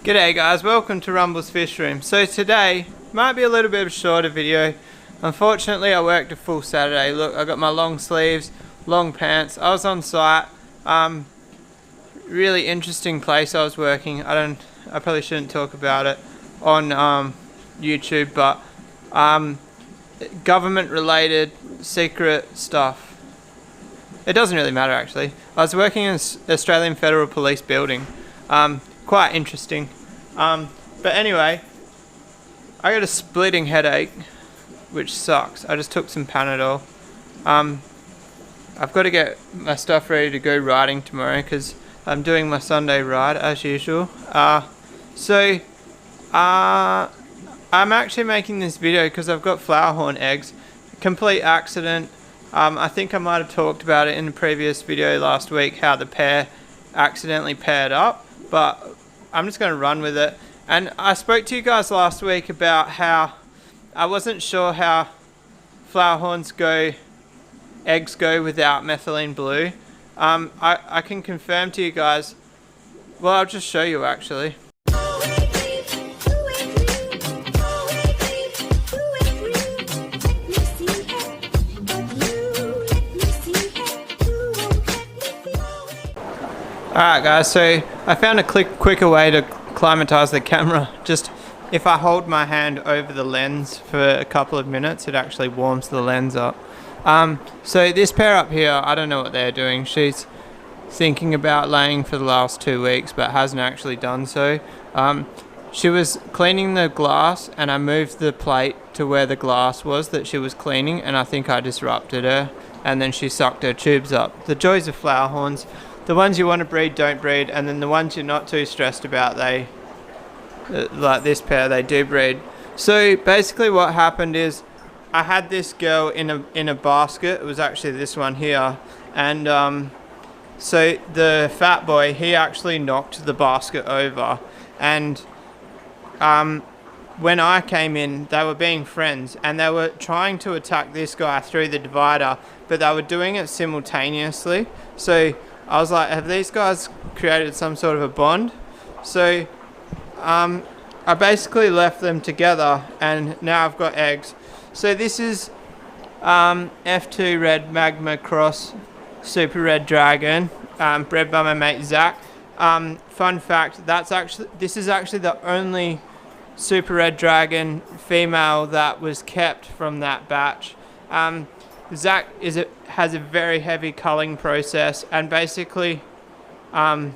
G'day guys, welcome to Rumble's Fish Room. So today might be a little bit of a shorter video. Unfortunately I worked a full Saturday. Look, I got my long sleeves, long pants. I was on site. Really interesting place I was working. I probably shouldn't talk about it on YouTube, but government related secret stuff. It doesn't really matter actually. I was working in Australian Federal Police building. Quite interesting. But anyway, I got a splitting headache, which sucks. I just took some Panadol. I've got to get my stuff ready to go riding tomorrow because I'm doing my Sunday ride as usual. I'm actually making this video because I've got Flowerhorn eggs. Complete accident. I think I might have talked about it in the previous video last week, how the pair accidentally paired up, but I'm just going to run with it. And I spoke to you guys last week about how I wasn't sure how Flowerhorns eggs go without methylene blue. I can confirm to you guys, well, I'll just show you actually. Alright guys, so I found a quicker way to climatize the camera. Just if I hold my hand over the lens for a couple of minutes, it actually warms the lens up. So this pair up here, I don't know what they're doing. She's thinking about laying for the last 2 weeks but hasn't actually done so. She was cleaning the glass and I moved the plate to where the glass was that she was cleaning, and I think I disrupted her and then she sucked her tubes up. The joys of Flowerhorns. The ones you want to breed don't breed, and then the ones you're not too stressed about, they, like this pair, they do breed. So basically what happened is I had this girl in a basket. It was actually this one here, and so the fat boy, he actually knocked the basket over, and when I came in, they were being friends and they were trying to attack this guy through the divider, but they were doing it simultaneously. So I was like, have these guys created some sort of a bond? So I basically left them together and now I've got eggs. So this is F2 Red Magma Cross Super Red Dragon, bred by my mate Zach. Fun fact, this is actually the only Super Red Dragon female that was kept from that batch. Zach has a very heavy culling process, and basically a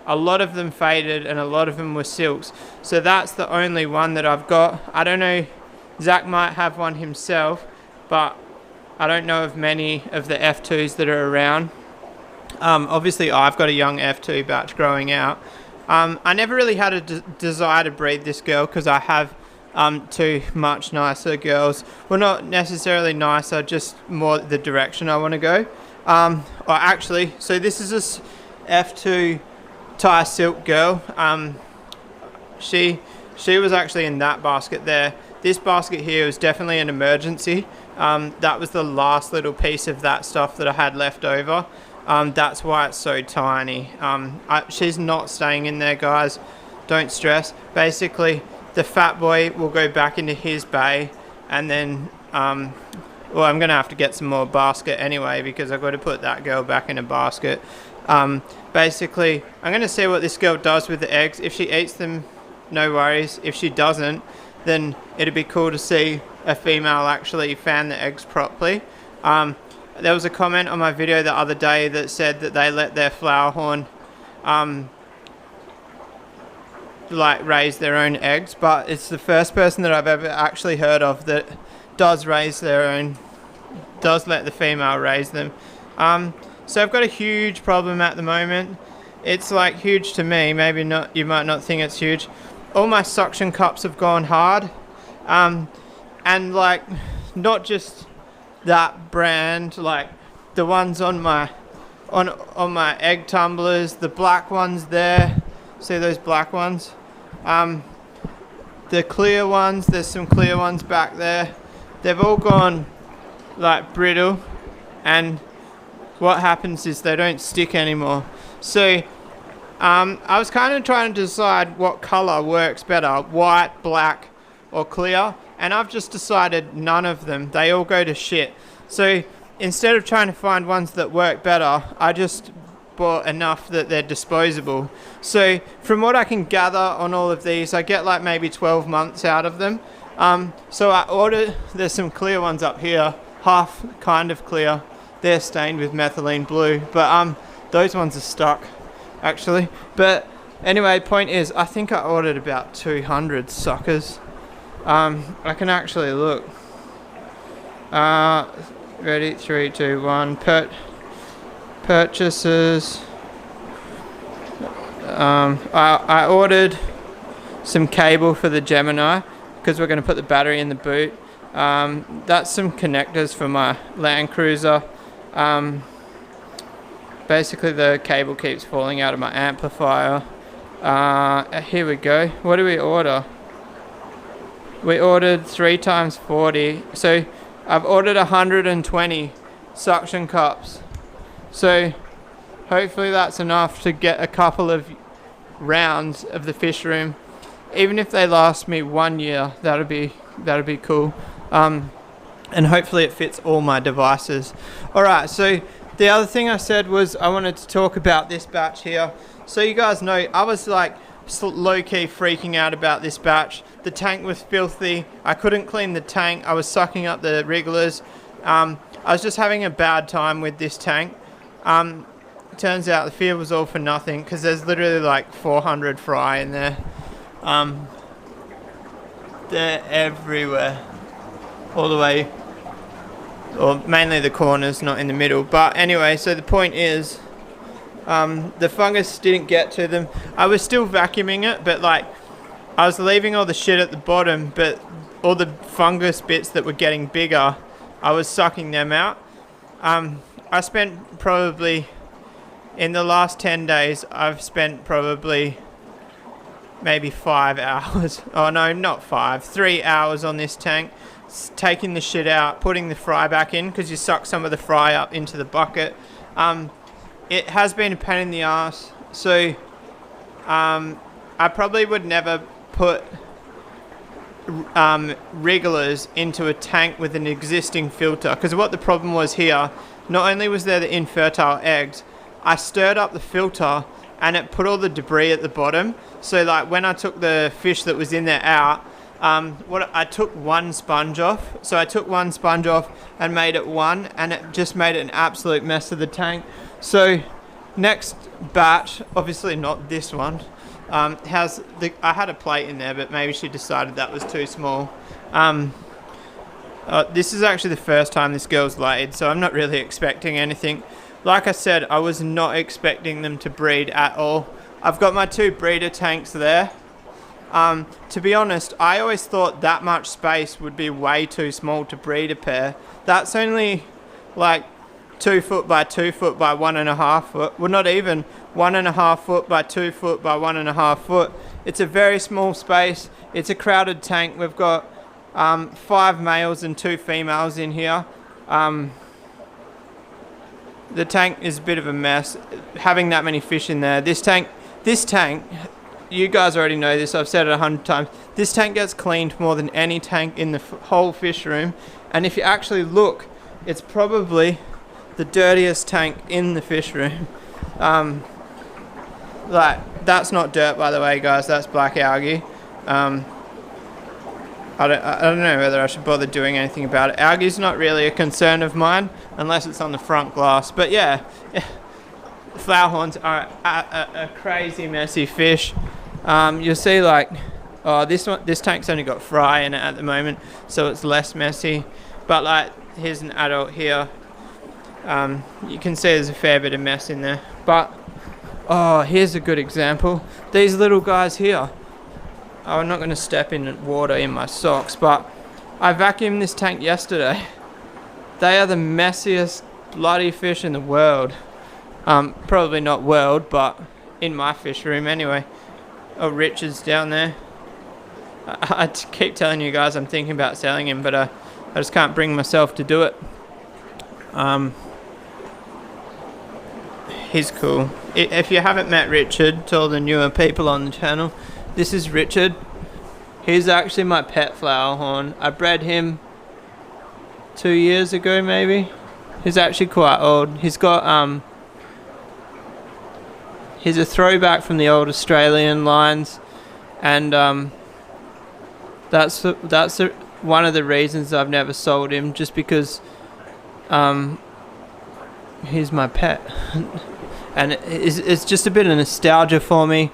lot of them faded and a lot of them were silks. So that's the only one that I've got. I don't know, Zach might have one himself, but I don't know of many of the F2s that are around. Obviously I've got a young F2 batch growing out. I never really had a desire to breed this girl because I have two much nicer girls. Well, not necessarily nicer, just more the direction I want to go. So this is this F2 Thai silk girl. She was actually in that basket there. This basket here was definitely an emergency. That was the last little piece of that stuff that I had left over. That's why it's so tiny. She's not staying in there, guys. Don't stress. Basically, the fat boy will go back into his bay, and then well, I'm gonna have to get some more basket anyway because I've got to put that girl back in a basket. Basically I'm gonna see what this girl does with the eggs. If she eats them, no worries. If she doesn't, then it'd be cool to see a female actually fan the eggs properly. There was a comment on my video the other day that said that they let their Flowerhorn like raise their own eggs, but it's the first person that I've ever actually heard of that does let the female raise them. So I've got a huge problem at the moment. It's like huge to me, maybe not, you might not think it's huge. All my suction cups have gone hard, and like not just that brand, like the ones on my egg tumblers, the black ones there, see those black ones? The clear ones, there's some clear ones back there. They've all gone like brittle, and what happens is they don't stick anymore. So I was kind of trying to decide what color works better, white, black, or clear, and I've just decided none of them. They all go to shit. So instead of trying to find ones that work better, I just bought enough that they're disposable. So from what I can gather on all of these, I get like maybe 12 months out of them. So I ordered, there's some clear ones up here, half kind of clear. They're stained with methylene blue, but those ones are stuck actually. But anyway, point is, I think I ordered about 200 suckers. I can actually look. Ready, 3, 2, 1. Purchases. I ordered some cable for the Gemini because we're going to put the battery in the boot. That's some connectors for my Land Cruiser. Basically the cable keeps falling out of my amplifier. Here we go. What do we order? We ordered 3 times 40. So I've ordered 120 suction cups. So hopefully that's enough to get a couple of rounds of the fish room. Even if they last me 1 year, that'd be cool. And hopefully it fits all my devices. Alright, so the other thing I said was I wanted to talk about this batch here. So you guys know I was like low-key freaking out about this batch. The tank was filthy. I couldn't clean the tank. I was sucking up the wrigglers. I was just having a bad time with this tank. Turns out the fear was all for nothing because there's literally like 400 fry in there. They're everywhere. All the way, or mainly the corners, not in the middle. But anyway, so the point is, the fungus didn't get to them. I was still vacuuming it, but like, I was leaving all the shit at the bottom, but all the fungus bits that were getting bigger, I was sucking them out. I spent probably, in the last 10 days, I've spent probably maybe 5 hours. Oh no, not 5, 3 hours on this tank. Taking the shit out, putting the fry back in, because you suck some of the fry up into the bucket. It has been a pain in the ass. So I probably would never put wrigglers into a tank with an existing filter, because what the problem was here, not only was there the infertile eggs, I stirred up the filter and it put all the debris at the bottom. So like when I took the fish that was in there out, I took one sponge off. So I took one sponge off and made it one, and it just made it an absolute mess of the tank. So next batch, obviously not this one, I had a plate in there, but maybe she decided that was too small. This is actually the first time this girl's laid, so I'm not really expecting anything. Like I said, I was not expecting them to breed at all. I've got my 2 breeder tanks there. To be honest, I always thought that much space would be way too small to breed a pair. That's only like 2 foot by 2 foot by 1.5 foot. Well, not even 1.5 foot by 2 foot by 1.5 foot. It's a very small space. It's a crowded tank. We've got 5 males and 2 females in here. The tank is a bit of a mess, having that many fish in there. This tank, you guys already know this, I've said it 100 times. This tank gets cleaned more than any tank in the whole fish room. And if you actually look, it's probably the dirtiest tank in the fish room. Like, that's not dirt, by the way, guys, that's black algae. I don't know whether I should bother doing anything about it. Algae's not really a concern of mine, unless it's on the front glass. But yeah, flowerhorns are a crazy messy fish. You'll see like, oh, this tank's only got fry in it at the moment, so it's less messy. But like, here's an adult here. You can see there's a fair bit of mess in there. But, oh, here's a good example. These little guys here. I'm not going to step in water in my socks, but I vacuumed this tank yesterday. They are the messiest bloody fish in the world. Probably not world, but in my fish room anyway. Oh, Richard's down there. I keep telling you guys I'm thinking about selling him, but I just can't bring myself to do it. he's cool. If you haven't met Richard, to all the newer people on the channel, this is Richard. He's actually my pet Flowerhorn. I bred him 2 years ago maybe. He's actually quite old. He's got he's a throwback from the old Australian lines, and that's one of the reasons I've never sold him, just because he's my pet. And it's just a bit of nostalgia for me.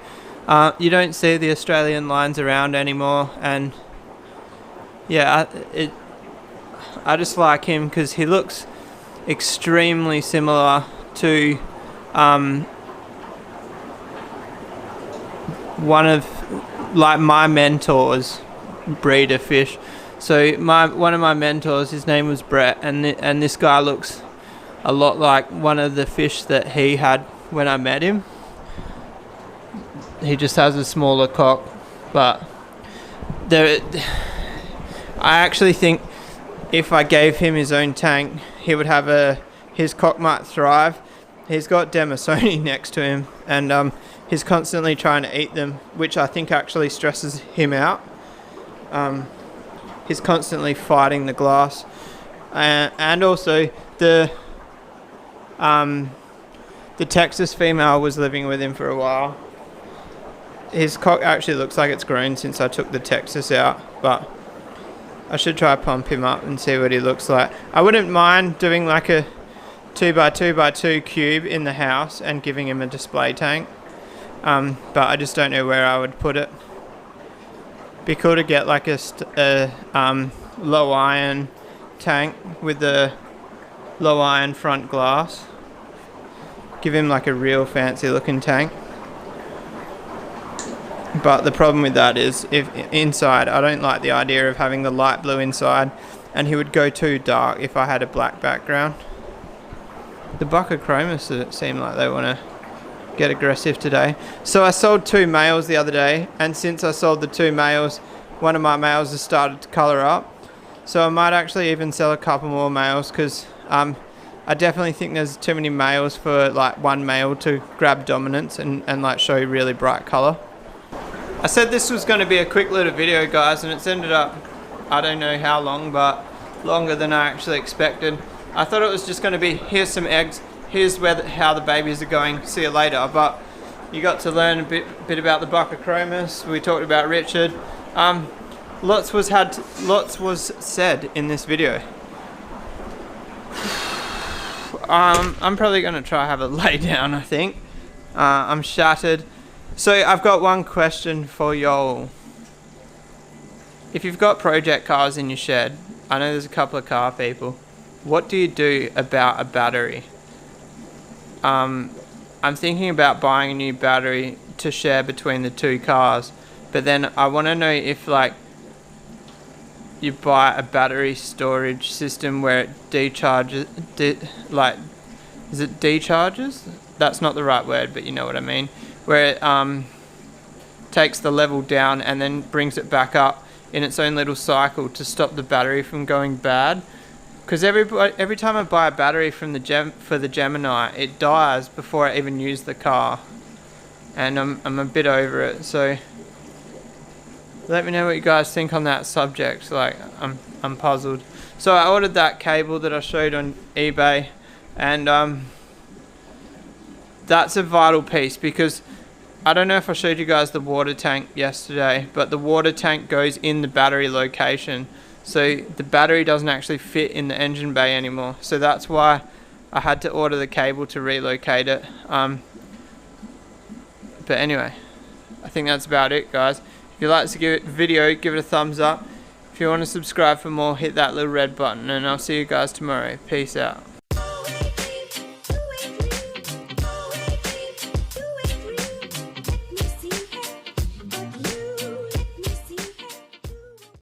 You don't see the Australian lines around anymore, and yeah, I just like him because he looks extremely similar to one of like my mentors breed of fish. So one of my mentors, his name was Brett, and this guy looks a lot like one of the fish that he had when I met him. He just has a smaller cock, but I actually think if I gave him his own tank, he would have his cock might thrive. He's got Demasoni next to him, and he's constantly trying to eat them, which I think actually stresses him out. He's constantly fighting the glass, and also the Texas female was living with him for a while. His cock actually looks like it's grown since I took the Texas out, but I should try to pump him up and see what he looks like. I wouldn't mind doing like a 2x2x2 cube in the house and giving him a display tank, but I just don't know where I would put it. Be cool to get like a low iron tank with the low iron front glass. Give him like a real fancy looking tank. But the problem with that is, if inside, I don't like the idea of having the light blue inside, and he would go too dark if I had a black background. The Buccochromis seem like they want to get aggressive today. So I sold 2 males the other day, and since I sold the 2 males, one of my males has started to colour up. So I might actually even sell a couple more males, because I definitely think there's too many males for like one male to grab dominance and like show really bright colour. I said this was going to be a quick little video, guys, and it's ended up, I don't know how long, but longer than I actually expected. I thought it was just going to be, here's some eggs, here's how the babies are going, see you later. But you got to learn a bit about the Buccochromis. We talked about Richard. Lots was said in this video. I'm probably going to try have a lay down, I think. I'm shattered. So I've got one question for y'all. If you've got project cars in your shed, I know there's a couple of car people, what do you do about a battery? I'm thinking about buying a new battery to share between the 2 cars, but then I want to know if like you buy a battery storage system where it decharges, is it decharges? That's not the right word, but you know what I mean. Where it takes the level down and then brings it back up in its own little cycle to stop the battery from going bad. Because every time I buy a battery from for the Gemini, it dies before I even use the car, and I'm a bit over it. So let me know what you guys think on that subject. Like I'm puzzled. So I ordered that cable that I showed on eBay, and that's a vital piece, because I don't know if I showed you guys the water tank yesterday, but the water tank goes in the battery location. So the battery doesn't actually fit in the engine bay anymore. So that's why I had to order the cable to relocate it. But anyway, I think that's about it, guys. If you like this video, give it a thumbs up. If you want to subscribe for more, hit that little red button, and I'll see you guys tomorrow. Peace out.